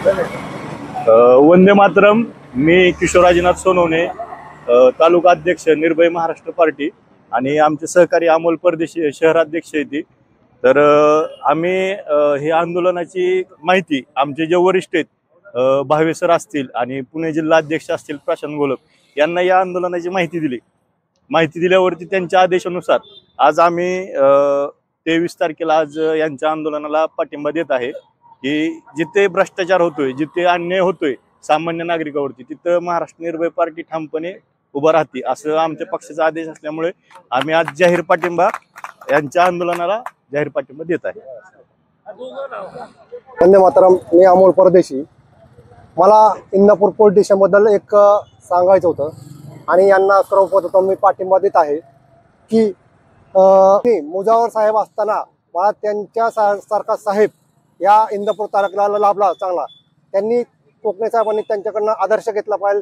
वंदे मातरम। मी किशोराजीनाथ सोनवणे, तालुका अध्यक्ष निर्भय महाराष्ट्र पार्टी आणि आमचे सहकारी अमोल परदेशी शहराध्यक्ष आहेत। तर आम्ही हे आंदोलनाची माहिती आमचे जे वरिष्ठ आहेत भावे सर असतील आणि पुणे जिल्हा अध्यक्ष असतील प्रशांत गोलप यांना या आंदोलनाची माहिती दिली। माहिती दिल्यावरती त्यांच्या आदेशानुसार आज आम्ही 23 तारखेला आज यांच्या आंदोलनाला पाठिंबा देत आहे की जिथे भ्रष्टाचार होतोय, जिथे अन्याय होतोय सामान्य नागरिकावरती, तिथं महाराष्ट्र निर्भय पार्टी ठामपणे उभा राहते असं आमच्या पक्षाचा आदेश असल्यामुळे आम्ही आज जाहीर पाठिंबा यांच्या आंदोलनाला जाहीर पाठिंबा देत आहे। वंदे मातरम। मी अमोल परदेशी। मला इंदापूर पोलीस स्टेशनबद्दल एक सांगायचं होतं आणि यांना सर्वप्रथम मी पाठिंबा देत आहे की मुजावर साहेब असताना मला त्यांच्या सारखा साहेब या इंदापूर तालुक्याला लाभला चांगला। त्यांनी कोकणे साहेबांनी त्यांच्याकडनं आदर्श घेतला पाहिजे